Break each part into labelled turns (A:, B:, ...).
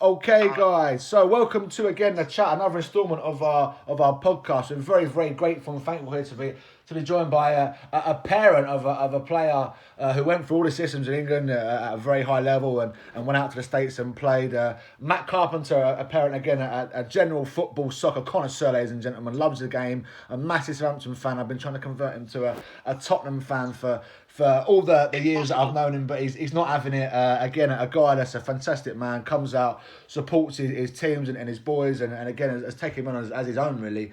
A: Okay, guys. So, welcome to again the chat, another instalment of our podcast. We're very, very grateful and thankful here to be joined by a parent of a player who went through all the systems in England at a very high level and went out to the States and played. Matt Carpenter, a parent again, a general football soccer connoisseur, ladies and gentlemen, loves the game, a massive Southampton fan. I've been trying to convert him to a Tottenham fan for all the years that I've known him, but he's not having it. Again, a guy that's a fantastic man, comes out, supports his teams and his boys, and again has taken him on as his own, really,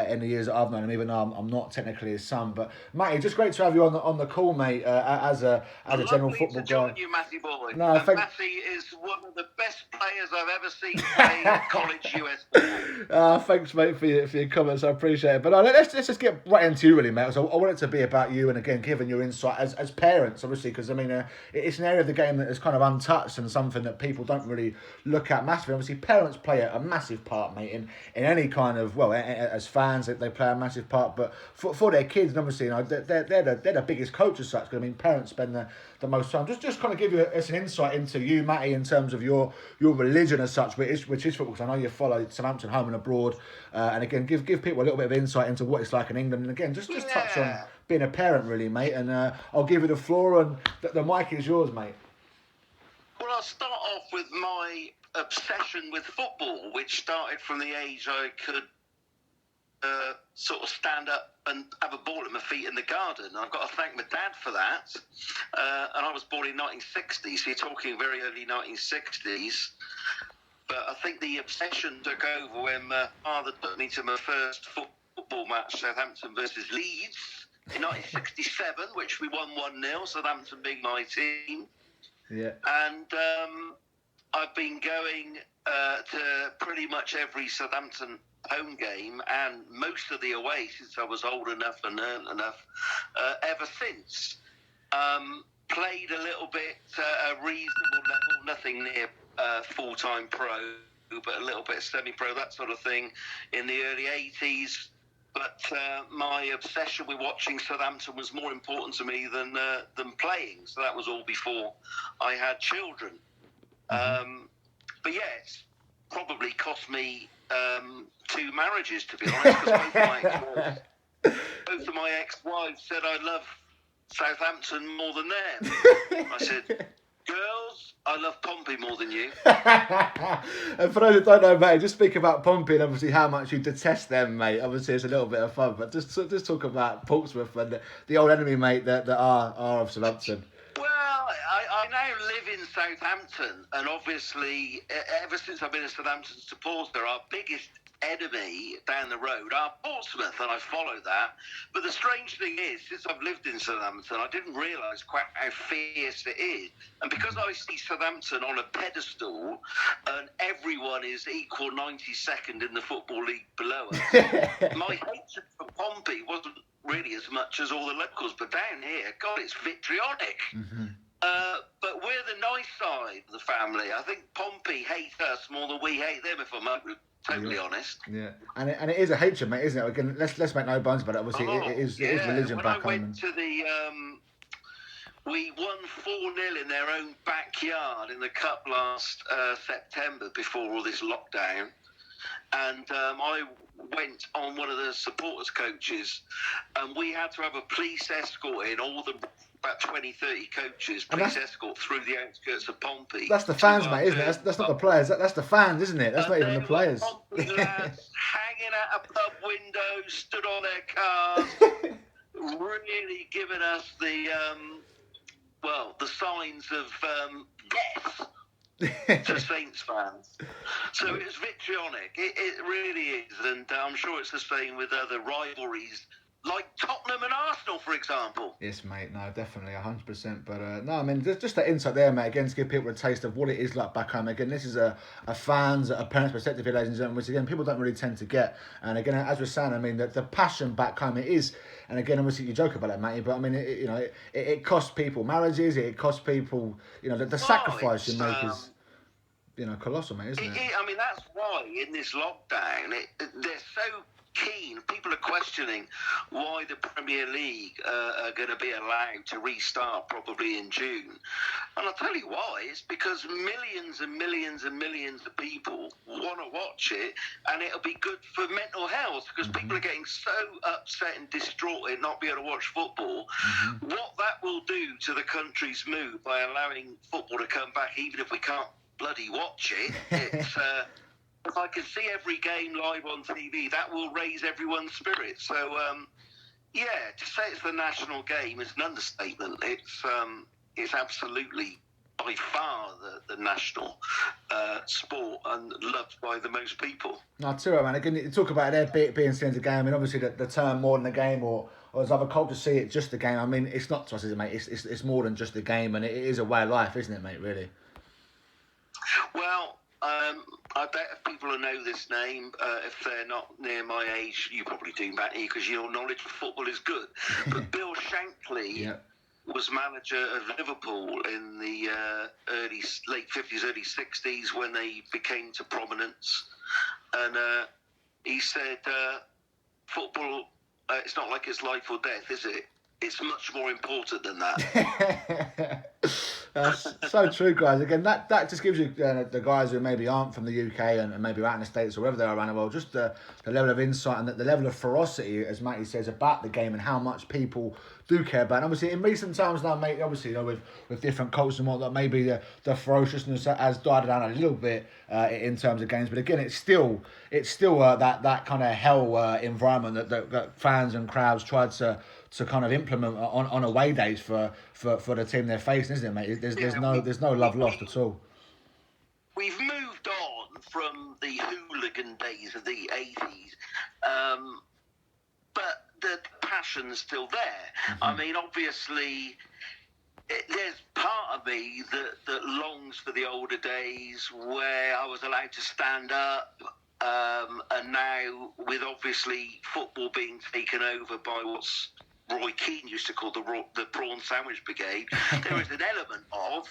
A: in the years that I've known him, even though I'm not technically his son. But Matty, just great to have you on the call, mate, as a general football guy.
B: Lovely to join you, Matty boy.
A: No,
B: Matty is one of the best players I've ever seen play college US.
A: Thanks, mate, for your comments. I appreciate it. But let's just get right into you, really, mate. So I want it to be about you, and again, giving your insight as parents, obviously, because I mean, it's an area of the game that is kind of untouched and something that people don't really look at massively. Obviously, parents play a massive part, mate, in any kind of, well, as fans, they play a massive part. But for their kids, and obviously, they're the biggest coach as such. Because I mean, parents spend the most time. Just kind of give you an insight into you, Matty, in terms of your religion as such, which is football. Because I know you follow Southampton home and abroad, and again, give people a little bit of insight into what it's like in England. And again, just touch on being a parent, really, mate. And I'll give you the floor, and the mic is yours, mate.
B: Well, I'll start off with my obsession with football, which started from the age I could sort of stand up and have a ball at my feet in the garden. I've got to thank my dad for that. And I was born in 1960, so you're talking very early 1960s. But I think the obsession took over when my father took me to my first football match, Southampton versus Leeds, in 1967, which we won 1-0, Southampton being my team.
A: Yeah.
B: And I've been going to pretty much every Southampton home game and most of the away since I was old enough and learned enough ever since. Played a little bit at a reasonable level, nothing near full-time pro, but a little bit semi-pro, that sort of thing, in the early 80s. But my obsession with watching Southampton was more important to me than playing. So that was all before I had children. But yeah, it's probably cost me 2 marriages, to be honest, because both of my ex-wives said I love Southampton more than them. I said, girls, I love Pompey more than you.
A: And for those who don't know, mate, just speak about Pompey and obviously how much you detest them, mate. Obviously, it's a little bit of fun, but just talk about Portsmouth and the old enemy, mate, that are of Southampton.
B: Well, I now live in Southampton, and obviously, ever since I've been a Southampton supporter, our biggest enemy down the road are Portsmouth, and I follow that. But the strange thing is, since I've lived in Southampton, I didn't realise quite how fierce it is. And because I see Southampton on a pedestal, and everyone is equal 92nd in the Football League below us, my hatred for Pompey wasn't really as much as all the locals, but down here, God, it's vitriolic. But we're the nice side of the family. I think Pompey hate us more than we hate them, if I'm totally honest.
A: Yeah, and it is a hatred, mate, isn't it? Again, let's make no bones about it. Obviously, it is religion back home.
B: When I went to we won 4-0 in their own backyard in the cup last September before all this lockdown, and I went on one of the supporters coaches, and we had to have a police escort in, about 20, 30 coaches, police escort through the outskirts of Pompey.
A: That's the fans, mate, isn't it? That's not the players. That's the fans, isn't it? That's not even the players.
B: Pompey lads hanging out of pub windows, stood on their cars, really giving us the signs of death to Saints fans. So it's vitriolic. It really is, and I'm sure it's the same with other rivalries, like Tottenham and Arsenal, for example.
A: Yes, mate. No, definitely, 100%. But no, I mean, just that insight there, mate. Again, to give people a taste of what it is like back home. Again, this is a fan's, a parent's perspective, ladies and gentlemen, which again people don't really tend to get. And again, as we're saying, I mean, the passion back home, it is. And again, obviously, you joke about that, Matty, but I mean, it costs people marriages. It costs people, the sacrifice you make is, colossal, mate, isn't it?
B: I mean, that's why in this lockdown, they're so keen. People are questioning why the Premier League are going to be allowed to restart probably in June. And I'll tell you why. It's because millions and millions and millions of people want to watch it, and it'll be good for mental health because people are getting so upset and distraught at not being able to watch football. What that will do to the country's mood by allowing football to come back, even if we can't bloody watch it, it's... if I can see every game live on TV, that will raise everyone's spirits. So, to say it's the national game is an understatement. It's absolutely by far the national sport and loved by the most people.
A: No, too right, man. Again, you talk about it being seen as a game, and obviously the term more than a game, or as other cultures see it, just a game. I mean, it's not to us, is it, mate? It's more than just a game, and it is a way of life, isn't it, mate? Really.
B: Well, I bet if people who know this name, if they're not near my age, you probably do, Matty, because your knowledge of football is good. But Bill Shankly was manager of Liverpool in the late 50s, early 60s when they became to prominence. And he said, football, it's not like it's life or death, is it? It's much more important than that.
A: That's so true, guys. Again, that just gives you the guys who maybe aren't from the UK and maybe out in the States or wherever they are around the world, just the level of insight and the level of ferocity, as Matty says, about the game and how much people do care about it. And obviously, in recent times now, mate, obviously, with different cultures and whatnot, maybe the ferociousness has died down a little bit in terms of games. But again, it's still that kind of hell environment that fans and crowds tried to kind of implement on away days for the team they're facing, isn't it, mate? There's no love lost at all.
B: We've moved on from the hooligan days of the 80s, but the passion's still there. I mean, obviously, there's part of me that longs for the older days where I was allowed to stand up. And now, with obviously football being taken over by what's Roy Keane used to call the Prawn Sandwich Brigade, there is an element of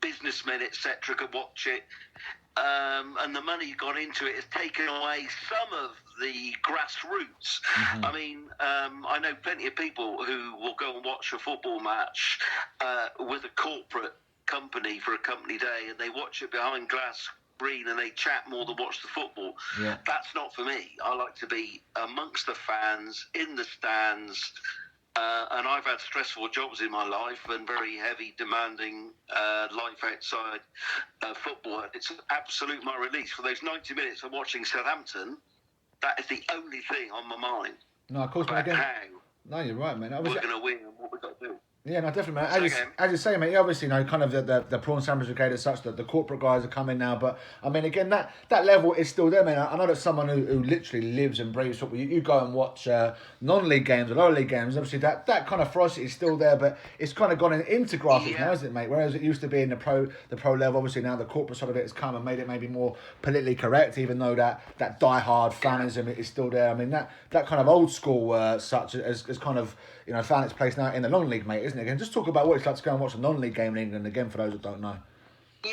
B: businessmen, etc., could watch it, and the money gone into it has taken away some of the grassroots. I mean, I know plenty of people who will go and watch a football match with a corporate company for a company day, and they watch it behind glass screen and they chat more than watch the football. That's not for me. I like to be amongst the fans, in the stands, and I've had stressful jobs in my life and very heavy, demanding life outside football. It's absolute my release. For those 90 minutes of watching Southampton, that is the only thing on my mind.
A: No, of course, mate. No, you're right, man.
B: We're going to win and what we've got to do.
A: Yeah, no, definitely, mate. As you say, mate, obviously, kind of the Prawn Sandwich Brigade as such, that the corporate guys are coming now. But, I mean, again, that level is still there, man. I know that someone who literally lives and breathes football, you go and watch non-league games or lower league games, obviously that kind of ferocity is still there, but it's kind of gone into graphics now, isn't it, mate? Whereas it used to be in the pro level, obviously now the corporate side of it has come and made it maybe more politically correct, even though that die-hard fanism is still there. I mean, that kind of old school such as kind of, found its place now in the non-league, mate, isn't it? Again, just talk about what it's like to go and watch a non-league game in England, again, for those that don't know.
B: Yeah,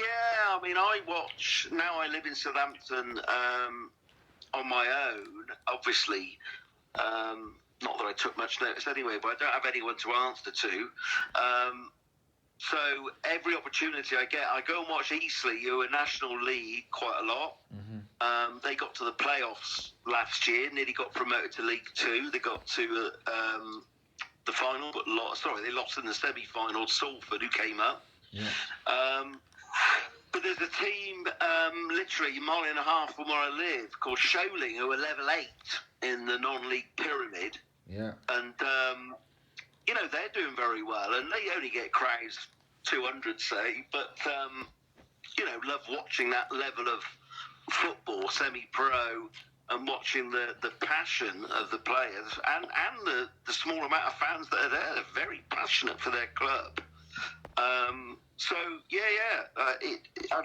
B: I mean, now I live in Southampton on my own, obviously, not that I took much notice anyway, but I don't have anyone to answer to. So every opportunity I get, I go and watch Eastleigh, who are National League quite a lot. They got to the playoffs last year, nearly got promoted to League Two. They got to the final, but they lost in the semi-final. Salford, who came up. But there's a team literally a mile and a half from where I live called Sholing, who are level 8 in the non-league pyramid. And they're doing very well, and they only get crowds 200, say, but love watching that level of football, semi-pro, and watching the passion of the players and the small amount of fans that are there. They're very passionate for their club. I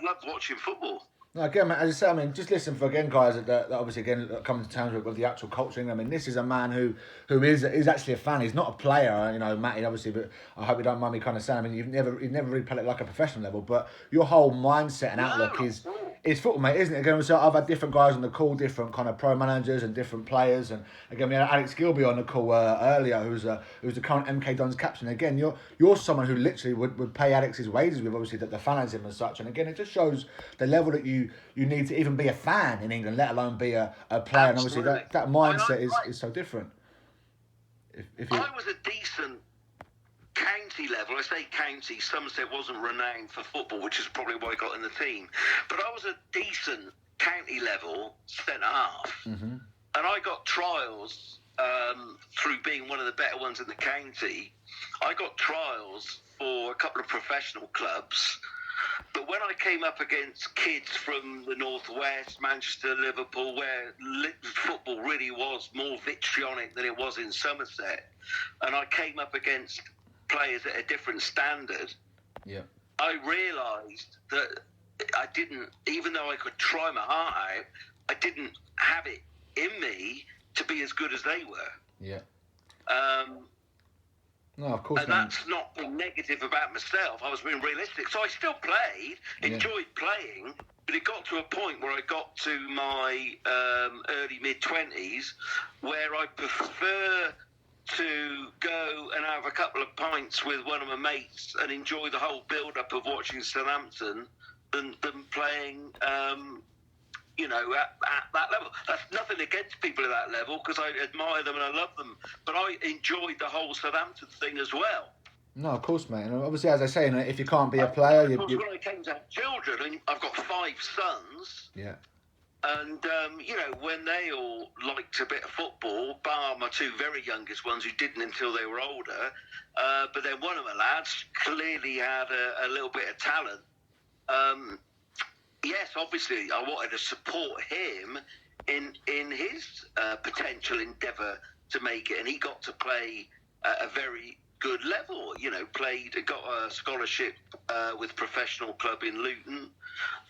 B: love watching football.
A: No, again, mate, as I say, I mean, just listen for, again, guys, that obviously, again, coming to terms with the actual culture. I mean, this is a man who is actually a fan. He's not a player, Matty, obviously, but I hope you don't mind me kind of saying, I mean, you've never really played it like a professional level, but your whole mindset and outlook It's football, mate, isn't it? Again, so I've had different guys on the call, different kind of pro managers and different players, and again, we had Alex Gilby on the call earlier, who's the current MK Dons captain. Again, you're someone who literally would pay Alex's wages with obviously the fanism and such. And again, it just shows the level that you need to even be a fan in England, let alone be a player.
B: Absolutely.
A: And obviously that mindset is so different. If you...
B: I was a decent county level. I say county. Somerset wasn't renowned for football, which is probably why I got in the team. But I was a decent county level centre half, and I got trials through being one of the better ones in the county. I got trials for a couple of professional clubs. But when I came up against kids from the northwest, Manchester, Liverpool, where football really was more vitriolic than it was in Somerset, and I came up against players at a different standard, I realised that I didn't, even though I could try my heart out, I didn't have it in me to be as good as they were.
A: No, of course.
B: And that's not being negative about myself. I was being realistic. So I still played, enjoyed playing, but it got to a point where I got to my early mid-20s where I prefer to go and have a couple of pints with one of my mates and enjoy the whole build-up of watching Southampton than playing, at that level. That's nothing against people at that level, because I admire them and I love them. But I enjoyed the whole Southampton thing as well.
A: No, of course, mate. And obviously, as I say, if you can't be a player...
B: When I came to have children, and I've got 5 sons...
A: Yeah.
B: And, when they all liked a bit of football, bar my 2 very youngest ones who didn't until they were older, but then one of my lads clearly had a little bit of talent. Yes, obviously, I wanted to support him in his potential endeavour to make it, and he got to play at a very good level. Got a scholarship with professional club in Luton,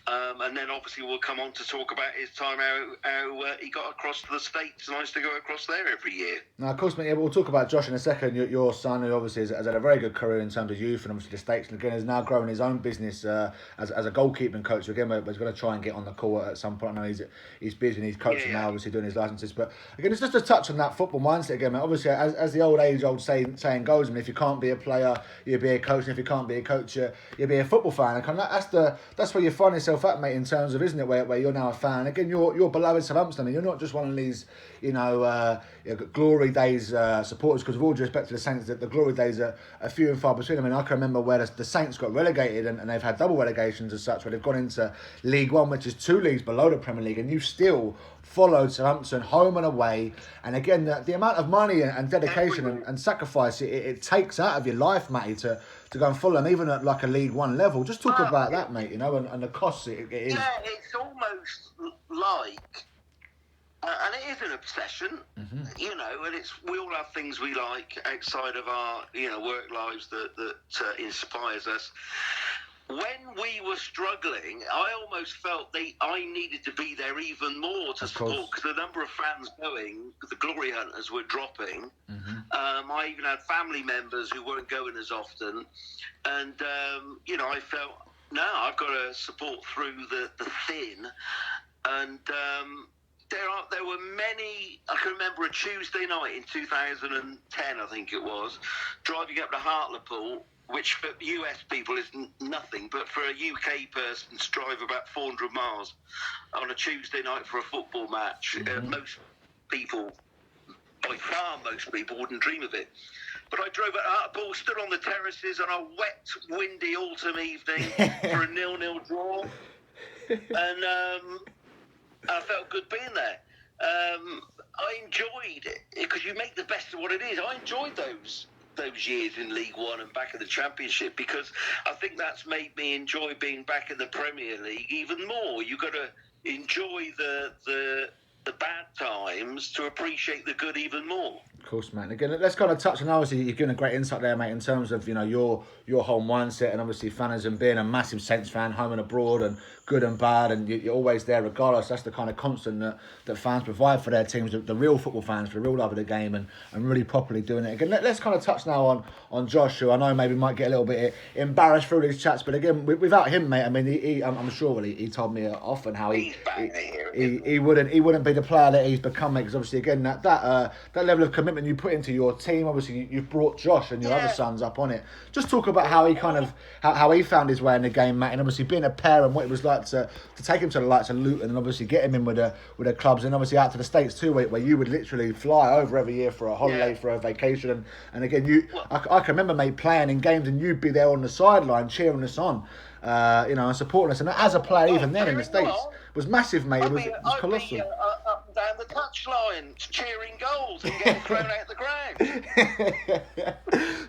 B: and then obviously we'll come on to talk about his time how he got across to the States, and I used to go across there every year.
A: Now, of course, mate, we'll talk about Josh in a second. Your son, who obviously has had a very good career in terms of youth and obviously the States, and again is now growing his own business as a goalkeeping coach. So again, he's going to try and get on the call at some point. I know he's busy and he's coaching now, obviously doing his licenses. But again, it's just a touch on that football mindset again, mate. Obviously, as the old saying goes, I mean, if you can't be a player, you'll be a coach, and if you can't be a coach, you'll be a football fan. And that's where you find yourself at, mate, in terms of, isn't it, where you're now a fan. Again, you're beloved Southampton, and you're not just one of these, glory days supporters, because with all due respect to the Saints, that the glory days are few and far between. I mean, I can remember where the Saints got relegated, and they've had double relegations as such, where they've gone into League One, which is 2 leagues below the Premier League, and you still followed Southampton home and away. And again, the amount of money and dedication and sacrifice it takes out of your life, Matty, to go and follow them, even at like a League One level. Just talk about that, mate, and the costs it is.
B: Yeah, it's almost like, and it is an obsession, and we all have things we like outside of our, work lives that inspires us. When we were struggling, I almost felt I needed to be there even more to support, because the number of fans going, the glory hunters were dropping. I even had family members who weren't going as often, and I felt, no, I've got to support through the thin, and there were many. I can remember a Tuesday night in 2010, I think it was, driving up to Hartlepool, which for US people is nothing, but for a UK person to drive about 400 miles on a Tuesday night for a football match, most people, by far most people, wouldn't dream of it. But I drove at Hartlepool, stood on the terraces on a wet, windy autumn evening for a 0-0 draw, and I felt good being there. I enjoyed it, because you make the best of what it is. I enjoyed those years in League One and back in the Championship, because I think that's made me enjoy being back in the Premier League even more. You've got to enjoy the bad times to appreciate the good even more.
A: Of course, mate. And again, let's kind of touch on, obviously, you've given a great insight there, mate, in terms of, your whole mindset and obviously fanism, being a massive Saints fan, home and abroad, and good and bad, and you're always there regardless. That's the kind of constant that fans provide for their teams, the real football fans, the real love of the game, and really properly doing it. Again, let's kind of touch now on Josh, who I know maybe might get a little bit embarrassed through these chats, but again, without him, mate, I mean, I'm sure he told me often how he wouldn't be the player that he's become, mate, because obviously, again, that level of commitment you put into your team, obviously you've brought Josh and your other sons up on it. Just talk about how he how he found his way in the game, Matt, and obviously being a parent, what it was like to take him to the likes of Luton and obviously get him in with the clubs, and obviously out to the States too, where you would literally fly over every year for a holiday, for a vacation, and again, I can remember, mate, playing in games and you'd be there on the sideline cheering us on, and supporting us, and as a player even then in the States was massive, mate. It was colossal.
B: Up and down the touchline, cheering goals and getting thrown out the ground.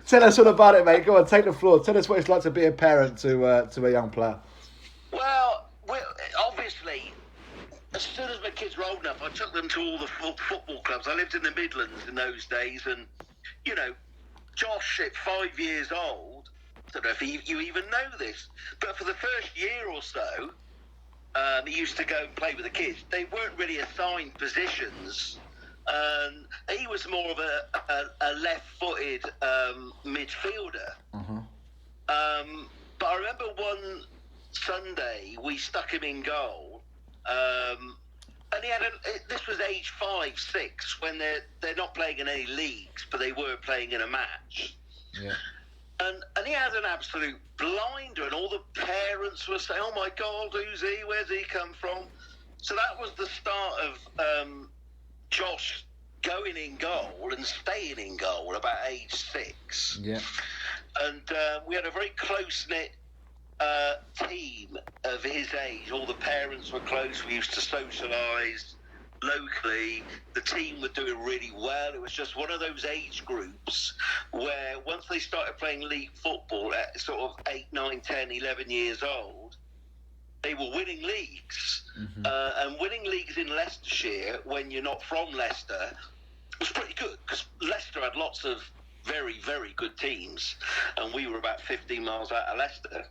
A: Tell us all about it, mate. Go on, take the floor. Tell us what it's like to be a parent to a young player.
B: Well, obviously, as soon as my kids were old enough, I took them to all the football clubs. I lived in the Midlands in those days, and Josh at 5 years old, I don't know if you even know this, but for the first year or so, he used to go and play with the kids. They weren't really assigned positions. He was more of a left-footed midfielder. But I remember one Sunday we stuck him in goal, and he had this was age 5, 6 when they're not playing in any leagues, but they were playing in a match.
A: Yeah.
B: And he had an absolute blinder, and all the parents were saying, "Oh my God, who's he? Where's he come from?" So that was the start of Josh going in goal and staying in goal about age 6.
A: Yeah.
B: And we had a very close-knit team of his age. All the parents were close. We used to socialise locally. The team were doing really well. It was just one of those age groups where once they started playing league football at sort of 8, 9, 10, 11 years old, they were winning leagues. And winning leagues in Leicestershire, when you're not from Leicester, was pretty good, because Leicester had lots of very, very good teams, and we were about 15 miles out of Leicester.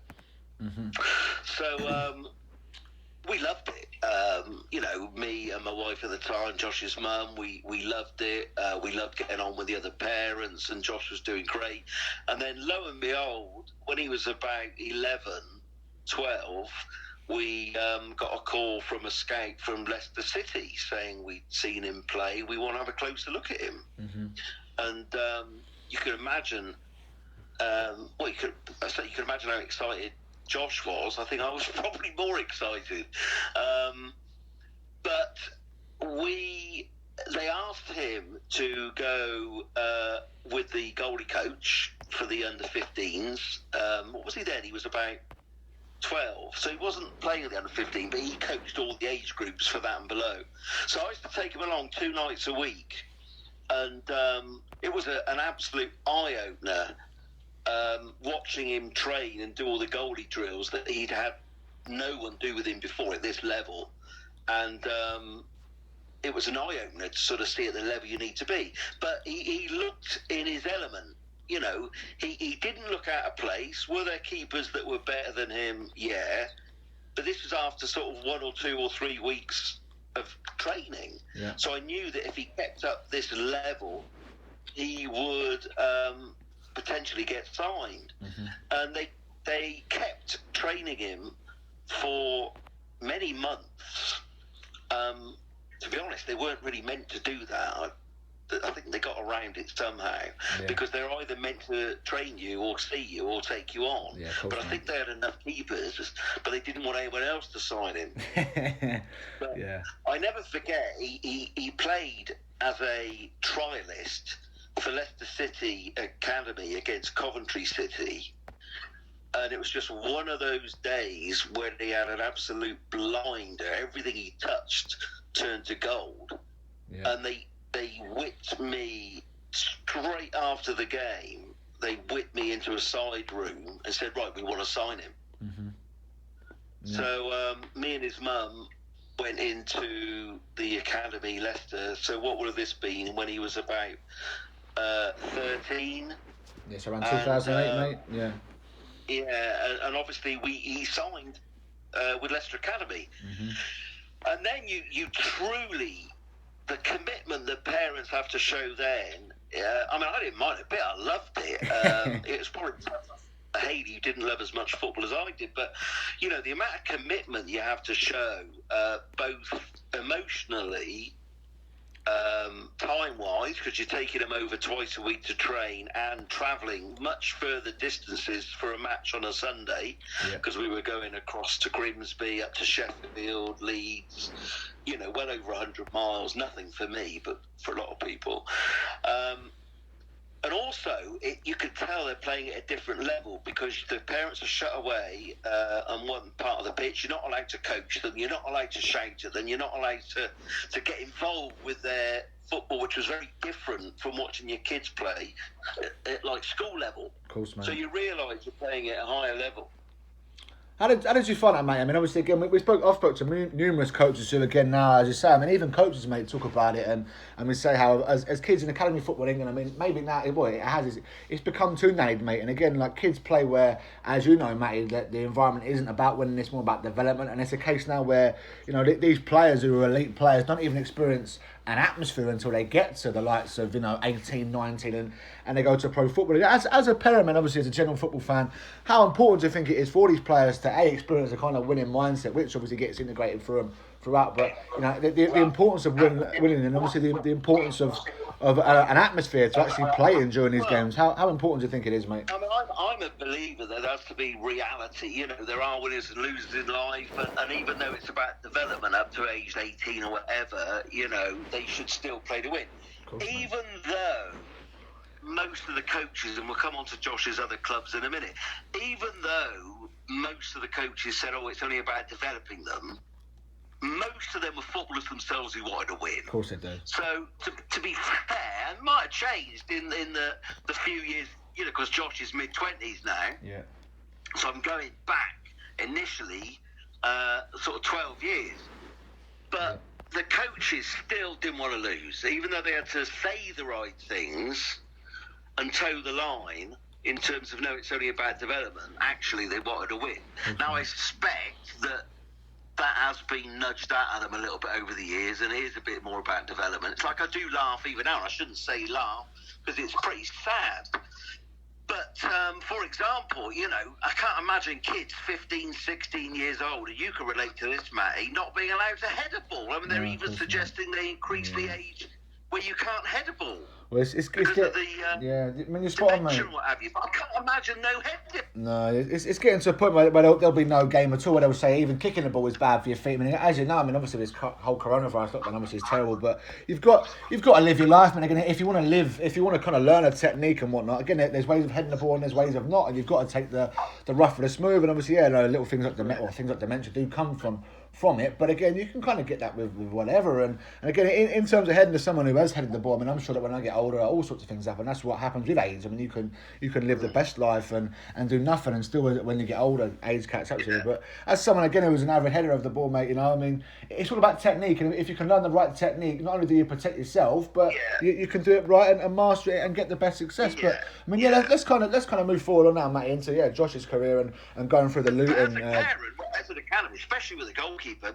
B: So we loved it. Me and my wife at the time, Josh's mum, we loved it. We loved getting on with the other parents, and Josh was doing great. And then lo and behold, when he was about 11, 12, we got a call from a scout from Leicester City saying we'd seen him play. We want to have a closer look at him. And you can imagine, you can imagine how excited Josh was. I think I was probably more excited. But they asked him to go with the goalie coach for the under-15s. What was he then? He was about 12. So he wasn't playing at the under-15, but he coached all the age groups for that and below. So I used to take him along 2 nights a week. And it was an absolute eye-opener. Watching him train and do all the goalie drills that he'd had no one do with him before at this level, and it was an eye-opener to sort of see at the level you need to be. But he looked in his element. He didn't look out of place. Were there keepers that were better than him? Yeah, but this was after sort of 1 or 2 or 3 weeks of training.
A: Yeah.
B: So I knew that if he kept up this level, he would potentially get signed. And they kept training him for many months. To be honest, they weren't really meant to do that. I think they got around it somehow, because they're either meant to train you or see you or take you on. But I think they had enough keepers, but they didn't want anyone else to sign him. But I never forget, he played as a trialist for Leicester City Academy against Coventry City, and it was just one of those days when he had an absolute blinder. Everything he touched turned to gold. And they whipped me straight after the game. They whipped me into a side room and said, "Right, we want to sign him." So me and his mum went into the academy, Leicester. So what would have this been when he was about 13?
A: Yes, around 2008, mate. Yeah.
B: Yeah, and obviously he signed with Leicester Academy.
A: Mm-hmm.
B: And then you truly, the commitment that parents have to show then, I mean, I didn't mind it a bit, I loved it. It was probably Haley, who didn't love as much football as I did, but, you know, the amount of commitment you have to show, both emotionally, time-wise, because you're taking them over twice a week to train and travelling much further distances for a match on a Sunday, because we were going across to Grimsby, up to Sheffield, Leeds, you know, well over 100 miles, nothing for me, but for a lot of people. And also, you could tell they're playing at a different level because the parents are shut away on one part of the pitch. You're not allowed to coach them. You're not allowed to shout at them. You're not allowed to get involved with their football, which was very different from watching your kids play at like school level.
A: Of course, man.
B: So you realise you're playing at a higher level.
A: How did you find that, mate? I mean, obviously, again, I've spoke to numerous coaches who, again, now, as you say, I mean, even coaches, mate, talk about it and we say how, as kids in academy football in England, I mean, maybe now, it's become too nannied, mate. And again, like, kids play where, as you know, mate, that the environment isn't about winning, it's more about development. And it's a case now where, you know, these players who are elite players don't even experience an atmosphere until they get to the likes of, you know, 18, 19 and they go to pro football. As a parent, and obviously as a general football fan, how important do you think it is for these players to experience a kind of winning mindset, which obviously gets integrated throughout, but you know the importance of winning and obviously the importance of an atmosphere to actually play in during these games. How important do you think it is, mate?
B: I mean, I'm a believer that there has to be reality. You know, there are winners and losers in life, and even though it's about development up to age 18 or whatever, you know, they should still play to win. Even though most of the coaches, and we'll come on to Josh's other clubs in a minute, even though most of the coaches said, oh, it's only about developing them, most of them were footballers themselves who wanted to win.
A: Of course they do.
B: So, to be fair, it might have changed in the few years, you know, because Josh is mid-20s now.
A: Yeah.
B: So I'm going back initially, sort of 12 years. But the coaches still didn't want to lose, even though they had to say the right things and toe the line in terms of, no, it's only about development. Actually, they wanted to win. Okay. Now, I suspect that has been nudged out of them a little bit over the years, and it is a bit more about development. It's like I do laugh even now, and I shouldn't say laugh, because it's pretty sad. But, for example, you know, I can't imagine kids 15, 16 years old, and you can relate to this, Matty, not being allowed to head a ball. I mean, they're even suggesting they increase the age where you can't head a ball.
A: Well, it's I mean, you're spot on, mate.
B: What have you, but I can't imagine no heading.
A: No, it's getting to a point where there'll be no game at all. Where they'll say even kicking the ball is bad for your feet. I mean, as you know, I mean, obviously this whole coronavirus lockdown obviously is terrible, but you've got to live your life, man. Again, if you want to kind of learn a technique and whatnot, again, there's ways of heading the ball and there's ways of not, and you've got to take the rough for the smooth. And obviously, little things like dementia do come from it, but again, you can kind of get that with whatever. And again, in terms of heading to someone who has headed the ball, I mean, I'm sure that when I get older, all sorts of things happen. That's what happens with age. I mean, you can live the best life and do nothing, and still, when you get older, age catches up to you. But as someone again who was an avid header of the ball, mate, you know, I mean, it's all about technique, and if you can learn the right technique, not only do you protect yourself, but you can do it right and master it and get the best success. But I mean, let's kind of move forward on now, Matt, into Josh's career and going through the Luton.
B: As an academy, especially with a goalkeeper,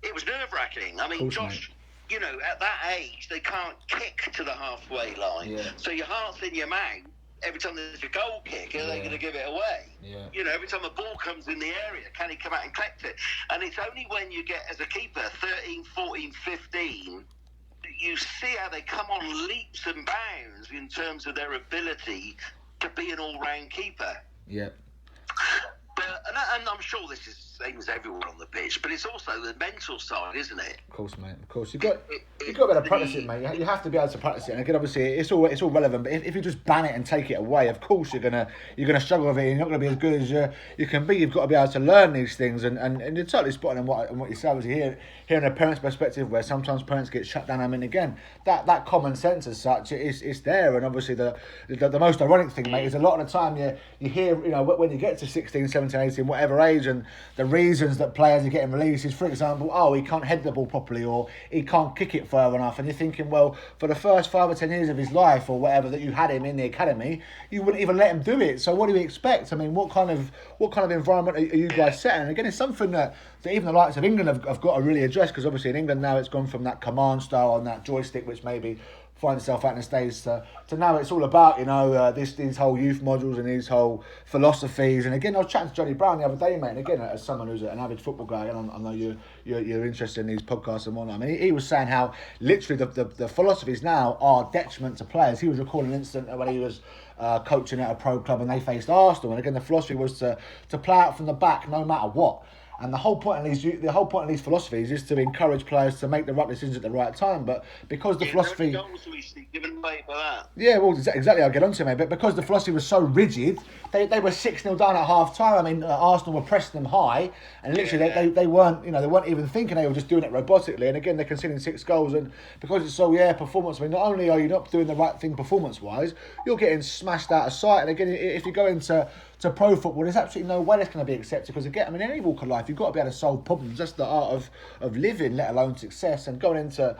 B: it was nerve-wracking. I mean,
A: course,
B: Josh, mate. You know, at that age, they can't kick to the halfway line. Yeah. So your heart's in your mouth. Every time there's a goal kick, are they going to give it away? Yeah. You know, every time a ball comes in the area, can he come out and collect it? And it's only when you get, as a keeper, 13, 14, 15, you see how they come on leaps and bounds in terms of their ability to be an all-round keeper.
A: Yeah.
B: And I'm sure this is the same as everyone on the pitch, but it's also the mental side, isn't it?
A: Of course, mate. Of course, you've got to be able to practice it, mate. You have to be able to practice it. And again, obviously, it's all relevant. But if you just ban it and take it away, of course you're gonna struggle with it. You're not gonna be as good as you can be. You've got to be able to learn these things, and you're totally spot on what you say. Obviously, hearing a parent's perspective, where sometimes parents get shut down. I mean, again, that common sense as such is there. And obviously, the most ironic thing, mate, is a lot of the time you hear, you know, when you get to 16, 17, 18, whatever age, and the reasons that players are getting released is, for example, oh, he can't head the ball properly, or he can't kick it far enough. And you're thinking, well, for the first 5 or 10 years of his life, or whatever, that you had him in the academy, you wouldn't even let him do it. So what do you expect? I mean, what kind of environment are you guys setting? And again, it's something that even the likes of England have got to really address, because obviously in England now it's gone from that command style on that joystick, which maybe find itself out in the States, to now it's all about, these whole youth modules and these whole philosophies. And again, I was chatting to Johnny Brown the other day, mate, and again, as someone who's an avid football guy, and I know you're interested in these podcasts and whatnot. I mean, he was saying how literally the philosophies now are detriment to players. He was recalling an incident when he was coaching at a pro club and they faced Arsenal, and again, the philosophy was to play out from the back no matter what. And the whole point of these philosophies is to encourage players to make the right decisions at the right time. But because the philosophy,
B: given away for that.
A: Yeah, well, exactly. I'll get onto it, mate. But because the philosophy was so rigid, they were 6-0 down at half time. I mean, Arsenal were pressing them high, and literally they weren't even thinking. They were just doing it robotically. And again, they're conceding 6 goals, and because it's so performance. I mean, not only are you not doing the right thing performance-wise, you're getting smashed out of sight. And again, if you go into pro football, there's absolutely no way that's going to be accepted, because again, I mean, in any walk of life, you've got to be able to solve problems. That's the art of living, let alone success. And going into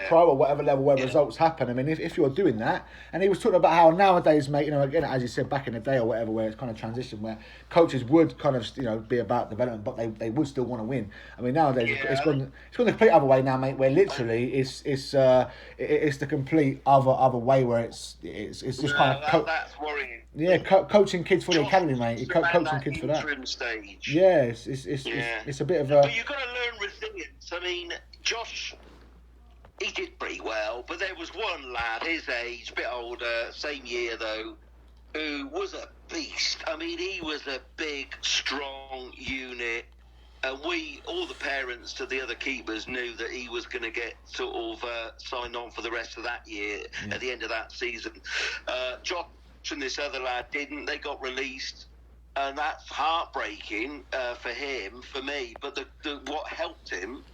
A: pro or whatever level where results happen. I mean, if you're doing that, and he was talking about how nowadays, mate, again, as you said, back in the day or whatever, where it's kind of transition, where coaches would kind of be about development, but they would still want to win. I mean, nowadays it's gone the complete other way now, mate, where literally it's the complete other way, where it's just kind of
B: that's worrying.
A: Yeah, coaching kids for the academy, mate. You're coaching kids for that.
B: Stage.
A: Yeah, it's a bit of a.
B: But you've got to learn resilience. I mean, Josh, he did pretty well, but there was one lad his age, a bit older, same year though, who was a beast. I mean, he was a big, strong unit. And all the parents to the other keepers, knew that he was going to get sort of signed on for the rest of that year, at the end of that season. Josh and this other lad didn't. They got released, and that's heartbreaking for him, for me. But what helped him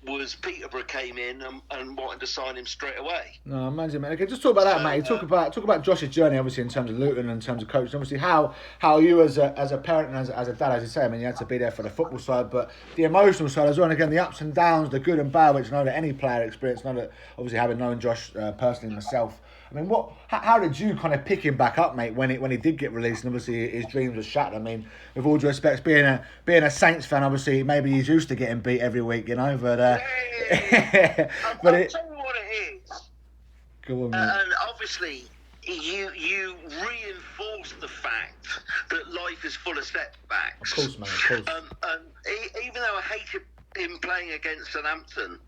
B: was Peterborough came in and wanted to sign him straight away.
A: No, imagine, man. Okay, just talk about that, mate. Talk about Josh's journey, obviously, in terms of Luton and in terms of coaching. Obviously, how you as a parent and as a dad, as you say, I mean, you had to be there for the football side, but the emotional side as well. And again, the ups and downs, the good and bad, which I know that any player experienced. I know that obviously, having known Josh personally myself. I mean, how did you kind of pick him back up, mate, when he did get released, and obviously his dreams were shattered? I mean, with all due respect, being a Saints fan, obviously maybe he's used to getting beat every week, but
B: I'll tell you what it is.
A: Go on, mate.
B: And obviously, you reinforce the fact that life is full of setbacks.
A: Of course, mate. Of course.
B: And even though I hated him playing against Southampton,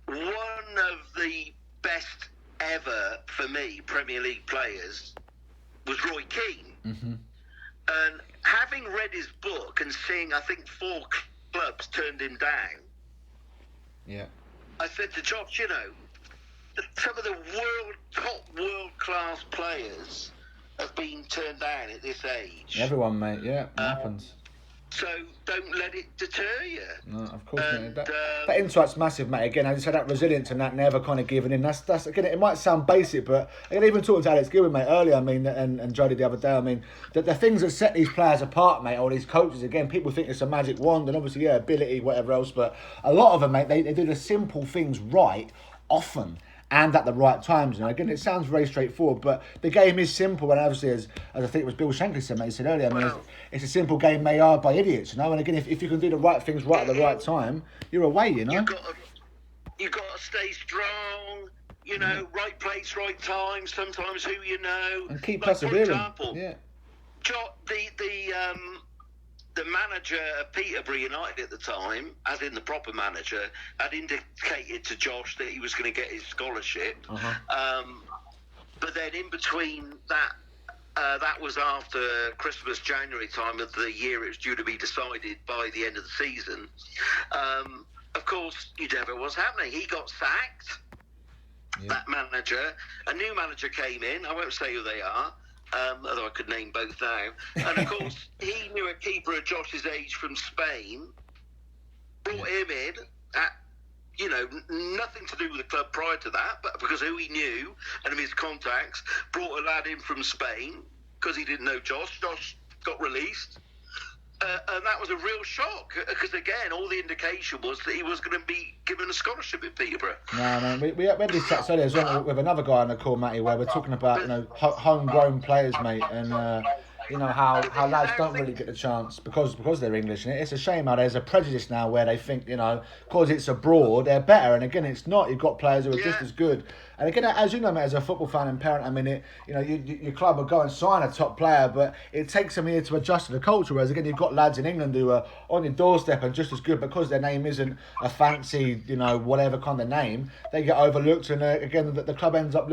B: one of the best ever for me Premier League players was Roy Keane.
A: Mm-hmm.
B: And having read his book and seeing, I think, 4 clubs turned him down, I said to Josh, some of the top world class players have been turned down at this age.
A: Everyone, mate. Yeah, it happens.
B: So don't let it deter you.
A: No, of course, mate. That insight's massive, mate. Again, as you said, that resilience and that never kind of giving in. That's again, it might sound basic, but again, even talking to Alex Gilbert, mate, earlier, I mean, and Jody the other day, I mean, the things that set these players apart, mate, or these coaches, again, people think it's a magic wand, and obviously, ability, whatever else, but a lot of them, mate, they do the simple things right, often, and at the right times. Again, it sounds very straightforward, but the game is simple. And obviously, as I think it was Bill Shankly said, mate, he said earlier, I mean, it's a simple game made hard by idiots. And again, if you can do the right things right at the right time, you're away.
B: You've got to stay strong. Right place, right time. Sometimes who you know,
A: and keep persevering.
B: For example, the manager of Peterborough United at the time, as in the proper manager, had indicated to Josh that he was going to get his scholarship. But then in between that, that was after Christmas, January time of the year it was due to be decided by the end of the season. Of course, you never know what's happening. He got sacked, that manager. A new manager came in. I won't say who they are. Although I could name both now. And of course, he knew a keeper of Josh's age from Spain, brought him in at, nothing to do with the club prior to that, but because who he knew and of his contacts, brought a lad in from Spain because he didn't know Josh. Josh got released. And that was a real shock because, again, all the indication was that he was going to be given a scholarship at Peterborough.
A: No, man, we had this chat earlier as well with another guy on the call, Matty, where we're talking about homegrown players, mate, and how lads don't really get the chance because they're English, and it's a shame how there's a prejudice now where they think because it's abroad they're better, and again it's not. You've got players who are just as good. And again, as you know, mate, as a football fan and parent, I mean, your club will go and sign a top player, but it takes them a year to adjust to the culture. Whereas again, you've got lads in England who are on your doorstep and just as good because their name isn't a fancy, whatever kind of name. They get overlooked, and again, the club ends up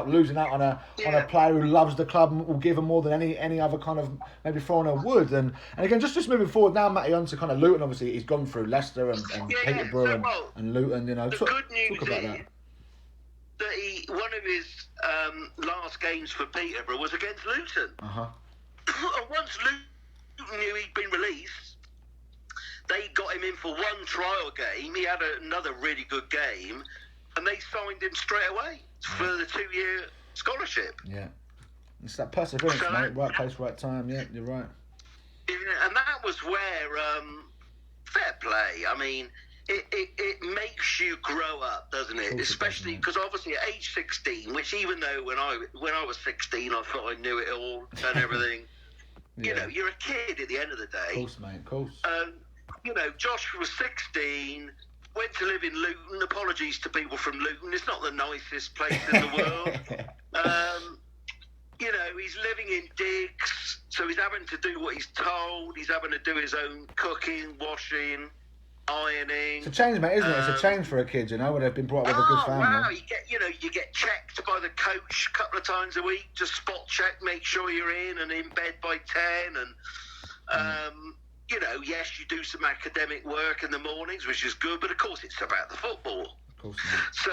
A: losing out on a player who loves the club and will give them more than any other kind of maybe foreigner would. And again, just moving forward now, Matty, on to kind of Luton. Obviously, he's gone through Leicester and Peterborough and Luton.
B: The good news is that one of his last games for Peterborough was against Luton. And once Luton knew he'd been released, they got him in for one trial game. He had another really good game, and they signed him straight away for the 2-year scholarship.
A: Yeah, it's that perseverance, mate. Right place, right time. Yeah, you're right.
B: Yeah, and that was where fair play. I mean, it makes you grow up, doesn't it? Especially because obviously at age 16, which even though when I was 16, I thought I knew it all and everything. You're a kid at the end of the day.
A: Of course, mate. Of course.
B: Josh was 16. Went to live in Luton. Apologies to people from Luton. It's not the nicest place in the world. He's living in digs, so he's having to do what he's told. He's having to do his own cooking, washing, ironing.
A: It's a change, mate, isn't it? It's a change for a kid, when they've been brought up with a good family.
B: Wow, you get checked by the coach a couple of times a week, just spot check, make sure you're in bed by 10, and yes, you do some academic work in the mornings, which is good, but of course it's about the football.
A: Of course.
B: So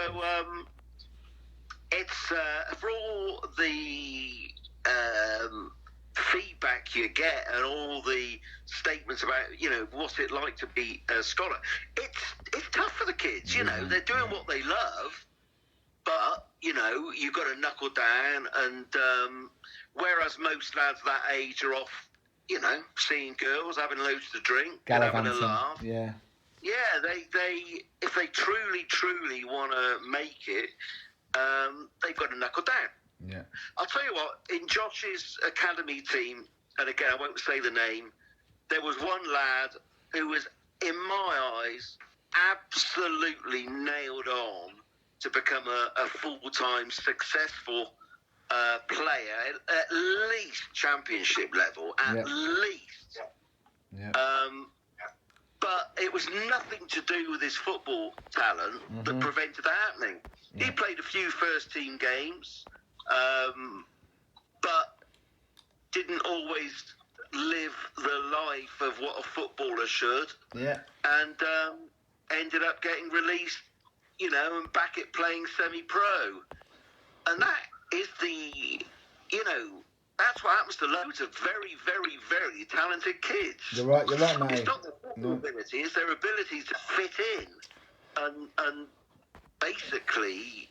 B: it's for all the feedback you get and all the statements about what's it like to be a scholar. It's tough for the kids. They're doing what they love, but you've got to knuckle down. And whereas most lads that age are off, seeing girls, having loads to drink, and having a laugh.
A: Yeah.
B: Yeah, they if they truly want to make it, they've got to knuckle down.
A: Yeah.
B: I'll tell you what, in Josh's academy team, and again, I won't say the name, there was one lad who was, in my eyes, absolutely nailed on to become a full-time successful player, at least championship level, at least.
A: Yeah.
B: But it was nothing to do with his football talent that prevented that happening. Yeah. He played a few first-team games, but didn't always live the life of what a footballer should. Yeah. And ended up getting released, and back at playing semi-pro. And that is that's what happens to loads of very, very, very talented kids.
A: You're right, mate.
B: It's not their football ability, it's their ability to fit in and basically,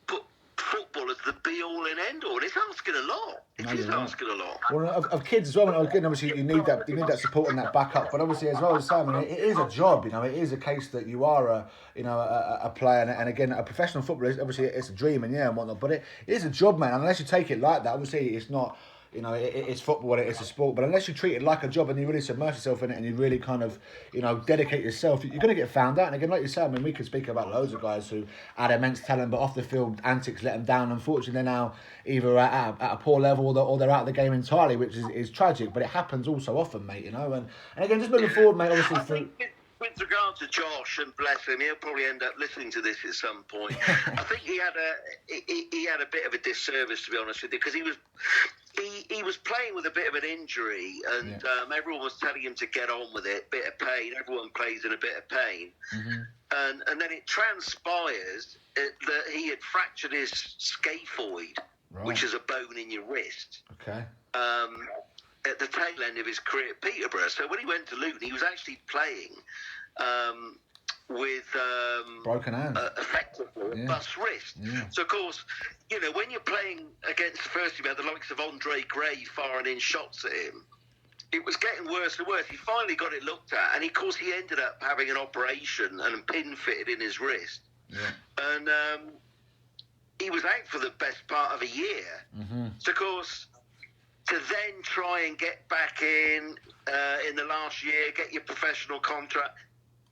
B: put football as the be-all and end-all. And it's asking a lot. It is asking a lot.
A: Well, of kids as well, and again, obviously you need that support and that backup. But obviously, as well as Simon, it is a job. It is a case that you are a player, and again, a professional footballer. Obviously, it's a dream and whatnot. But it is a job, man. And unless you take it like that, obviously, it's not. It's football, it's a sport, but unless you treat it like a job and you really submerge yourself in it and you really kind of, dedicate yourself, you're going to get found out. And again, like you said, we could speak about loads of guys who had immense talent, but off the field antics let them down. Unfortunately, they're now either at a poor level or they're out of the game entirely, which is tragic, but it happens all so often, mate, And again, just moving forward, mate, obviously...
B: With regard to Josh, and bless him, he'll probably end up listening to this at some point. I think he had a bit of a disservice, to be honest with you, because he was playing with a bit of an injury, and everyone was telling him to get on with it. Bit of pain. Everyone plays in a bit of pain, and then it transpires that he had fractured his scaphoid, which is a bone in your wrist.
A: Okay.
B: At the tail end of his career at Peterborough. So when he went to Luton, he was actually playing with
A: broken hand,
B: effectively a bus wrist. Yeah. So of course, when you're playing against first team, the likes of Andre Gray firing in shots at him, it was getting worse and worse. He finally got it looked at, and of course he ended up having an operation and a pin fitted in his wrist. Yeah. And he was out for the best part of a year. Mm-hmm. So, of course, to then try and get back in the last year, get your professional contract,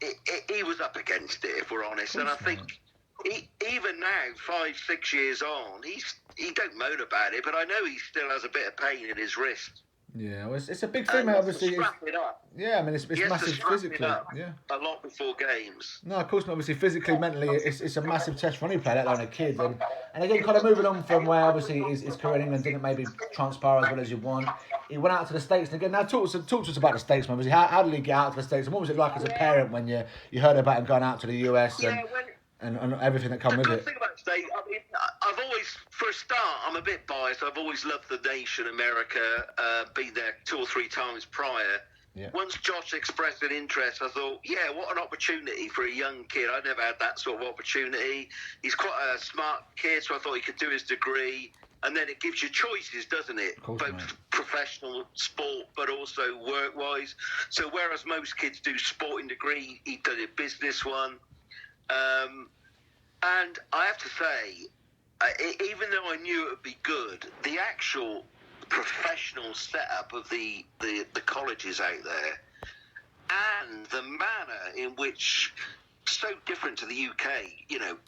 B: he was up against it, if we're honest. And I think even now, 5-6 years on, he don't moan about it, but I know he still has a bit of pain in his wrist.
A: Yeah, well, it's a big thing, mate. Obviously, yeah. I mean, it's massive physically. Yeah,
B: a lot before games.
A: No, of course not. Obviously, physically, mentally, it's a massive test for any player, let alone a kid. And again, kind of moving on from where obviously his career in England didn't maybe transpire as well as you want. He went out to the States, and again, now talk to us about the States, man. Obviously, how did he get out to the States, and what was it like as a parent when you heard about him going out to the US and everything that come with it?
B: The thing about the States, I mean, I've always, for a start, I'm a bit biased. I've always loved the nation, America, been there 2 or 3 times prior. Yeah. Once Josh expressed an interest, I thought, yeah, what an opportunity for a young kid. I never had that sort of opportunity. He's quite a smart kid, so I thought he could do his degree. And then it gives you choices, doesn't it?
A: Course,
B: both professional sport, but also work-wise. So whereas most kids do sporting degree, he did a business one. And I have to say, even though I knew it would be good, the actual professional setup of the colleges out there and the manner in which, so different to the UK,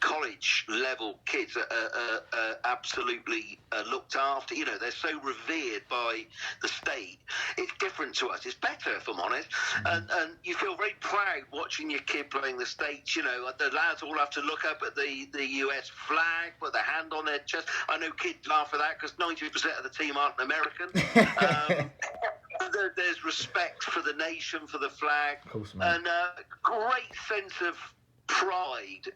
B: college level kids are absolutely looked after. They're so revered by the state. It's different to us. It's better, if I'm honest. And you feel very proud watching your kid playing the States. The lads all have to look up at the US flag, put their hand on their chest. I know kids laugh at that because 90% of the team aren't American. There's respect for the nation, for the flag,
A: of course, mate.
B: And a great sense of pride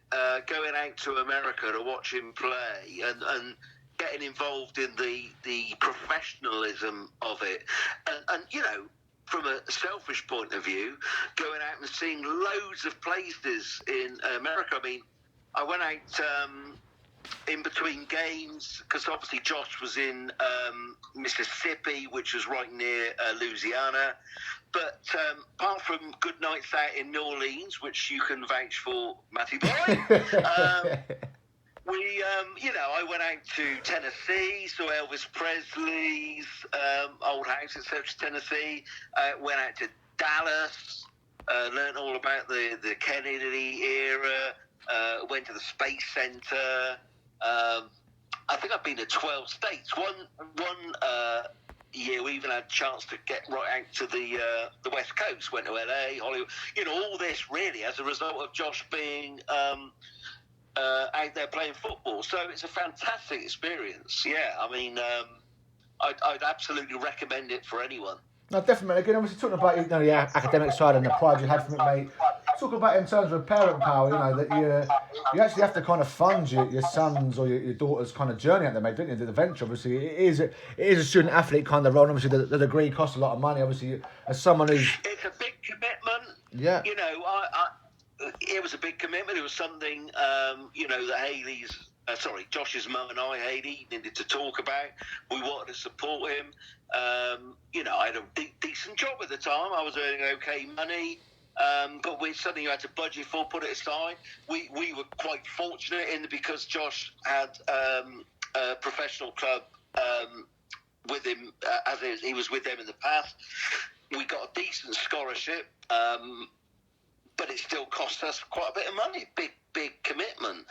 B: going out to America to watch him play and getting involved in the professionalism of it. And from a selfish point of view, going out and seeing loads of places in America. I mean, I went out in between games because obviously Josh was in Mississippi, which was right near Louisiana. But apart from good nights out in New Orleans, which you can vouch for, Matty Boy, I went out to Tennessee, saw Elvis Presley's old house in Central Tennessee. Went out to Dallas, learned all about the Kennedy era. Went to the Space Center. I think I've been to 12 states. One year we even had a chance to get right out to the West Coast. Went to LA, Hollywood. All this really as a result of Josh being out there playing football. So it's a fantastic experience. Yeah, I mean, I'd absolutely recommend it for anyone.
A: No, definitely. Again, obviously talking about the academic side and the pride you had from it, mate. Talk about it in terms of parent power. That you actually have to kind of fund your son's or your daughter's kind of journey out there, mate, don't you? The venture, obviously, it is a student athlete kind of role. And obviously, the degree costs a lot of money. Obviously, as someone who's
B: it's a big commitment.
A: Yeah.
B: It was a big commitment. It was something that Josh's mum and I, Hayley, needed to talk about. We wanted to support him. I had a decent job at the time. I was earning okay money, but we suddenly had to budget for, put it aside. We were quite fortunate because Josh had a professional club with him, as he was with them in the past. We got a decent scholarship, but it still cost us quite a bit of money. Big commitment.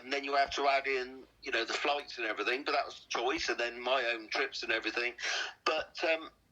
B: Then you have to add in, the flights and everything, but that was a choice, and then my own trips and everything. But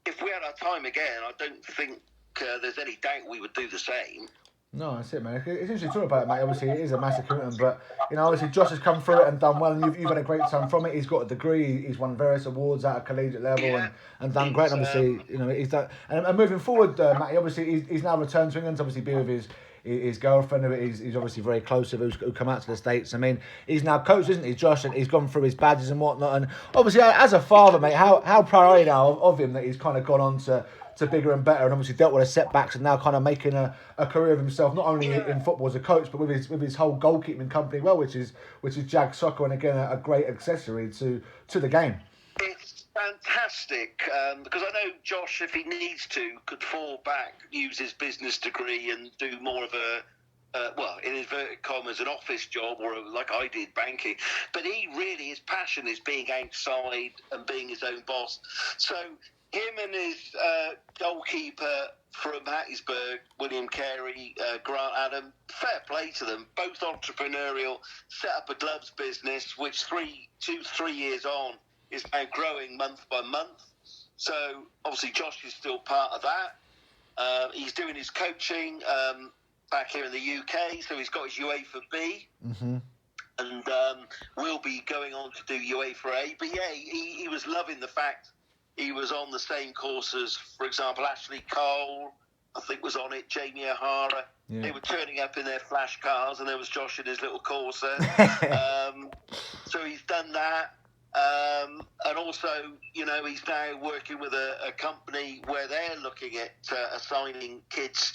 B: if we had our time again, I don't think there's any doubt we would do the same.
A: No, that's it, man. It's interesting to talk about it, mate. Obviously, it is a massive commitment, but, obviously Josh has come through it and done well, and you've had a great time from it. He's got a degree, he's won various awards at a collegiate level and done great. And obviously, he's done. And moving forward, Matty, obviously, he's now returned to England to obviously be with his girlfriend, who he's obviously very close to, who come out to the States. I mean, he's now coached, isn't he, Josh? And he's gone through his badges and whatnot. And obviously, as a father, mate, how proud are you now of him that he's kind of gone on to bigger and better, and obviously dealt with the setbacks and now kind of making a career of himself, not only in football as a coach, but with his whole goalkeeping company, which is Jag Soccer, and again a great accessory to the game.
B: fantastic because I know Josh, if he needs to, could fall back, use his business degree and do more of a well, in inverted commas, an office job or like I did, banking. But he really, his passion is being outside and being his own boss. So him and his goalkeeper from Hattiesburg, William Carey, Grant Adam, fair play to them. Both entrepreneurial, set up a gloves business, which 3 years on is now growing month by month. So obviously Josh is still part of that. He's doing his coaching back here in the UK, so he's got his UEFA B, and will be going on to do UEFA A. But yeah, he was loving the fact he was on the same course as, for example, Ashley Cole, I think was on it, Jamie O'Hara. Yeah. They were turning up in their flash cars, and there was Josh in his little Corsa. So he's done that. And also, you know, he's now working with a company where they're looking at assigning kids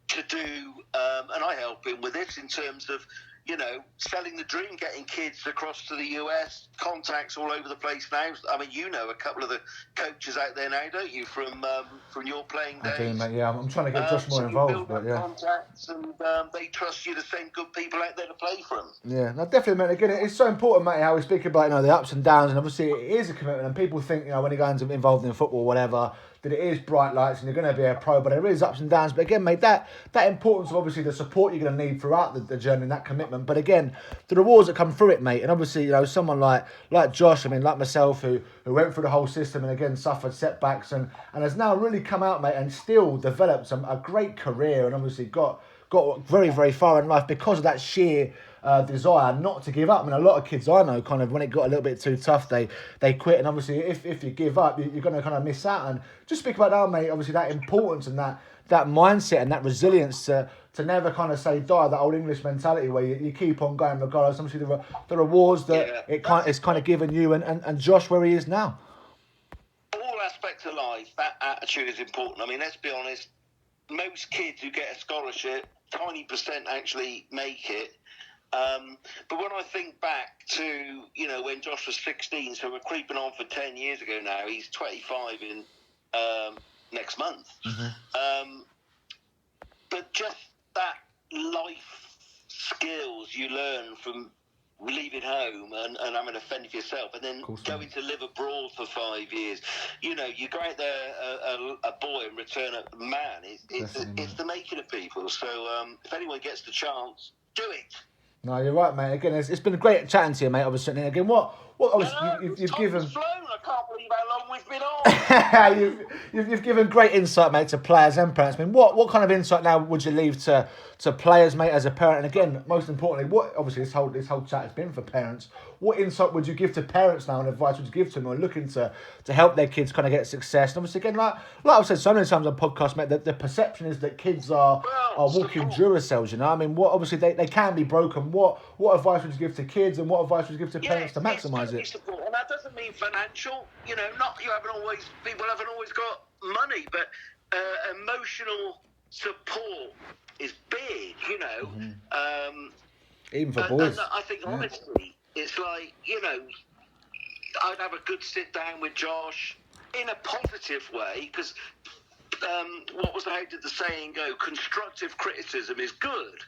B: to do, and I help him with this in terms of, you know, selling the dream, getting kids across to the US, contacts all over the place now. I mean, you know a couple of the coaches out there now, don't you, from your playing days?
A: I do, mate, yeah. I'm trying to get Josh more involved, but yeah.
B: Contacts and they trust you to send good people out there to play for them.
A: Yeah, no, definitely, mate. Again, it's so important, mate, how we speak about, you know, the ups and downs, and obviously it is a commitment, and people think, you know, when you go involved in football or whatever, that it is bright lights and you're going to be a pro, but there is ups and downs. But again, mate, that importance of obviously the support you're going to need throughout the journey and that commitment. But again, the rewards that come through it, mate. And obviously, you know, someone like Josh, I mean, like myself, who went through the whole system and again suffered setbacks and has now really come out, mate, and still developed a great career and obviously got very, very far in life because of that sheer desire not to give up. I mean, a lot of kids I know, kind of when it got a little bit too tough, they quit. And obviously, if you give up, you're going to kind of miss out. And just speak about that, mate. Obviously, that importance and that mindset and that resilience to never kind of say die. That old English mentality where you keep on going regardless. Obviously, the rewards that it's kind of given you and Josh where he is now.
B: All aspects of life, that attitude is important. I mean, let's be honest. Most kids who get a scholarship, tiny percent actually make it. But when I think back to, you know, when Josh was 16, so we're creeping on for 10 years ago now, he's 25 in next month. But just that life skills you learn from leaving home and having to fend for yourself and then going to live abroad for 5 years. You know, you go out there a boy and return a man. It's the making of people. So if anyone gets the chance, do it.
A: No, you're right, mate. Again, it's been great chatting to you, mate. Obviously, and again, you've given.
B: Flown. I can't believe how long we've been
A: on. you've given great insight, mate, to players and parents. I mean, what kind of insight now would you leave to players, mate, as a parent? And again, most importantly, what obviously this whole chat has been for parents. What insight would you give to parents now, and advice would you give to them who are looking to help their kids kind of get success? And obviously, again, like I've said so many times on podcasts, mate, that the perception is that kids are walking Duracells. You know, I mean, what obviously they can be broken. What advice would you give to kids, and what advice would you give to parents to maximise it?
B: Support. And that doesn't mean financial. You know, people haven't always got money, but emotional support is big. You know,
A: even for boys.
B: And I think honestly, it's like, you know, I'd have a good sit down with Josh in a positive way because. How did the saying go? Constructive criticism is good,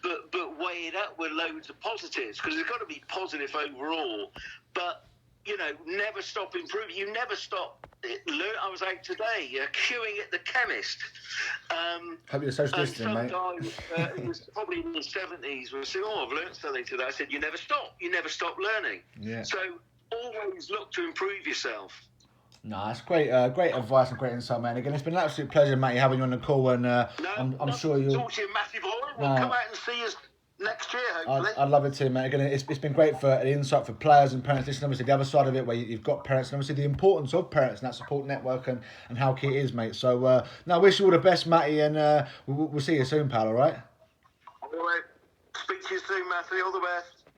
B: but weigh it up with loads of positives because there's got to be positive overall. But you know, never stop improving. You never stop. I was out today queuing at the chemist.
A: Hope you're social distancing, mate.
B: Some guy who was probably in his 70s was saying, "Oh, I've learned something today." I said, "You never stop. You never stop learning."
A: Yeah.
B: So always look to improve yourself.
A: No, that's great advice and great insight, man. Again, it's been an absolute pleasure, mate, having you on the call, and I'm sure you'll...
B: Talk to you, Matthew Boy. We'll come out and see us next year, hopefully.
A: I'd love it too, mate. Again, it's been great for the insight for players and parents. This is obviously the other side of it, where you've got parents, and obviously the importance of parents and that support network and how key it is, mate. So, I wish you all the best, Matty, and we'll see you soon, pal, all right?
B: All right. Speak to you soon, Matthew. All the best.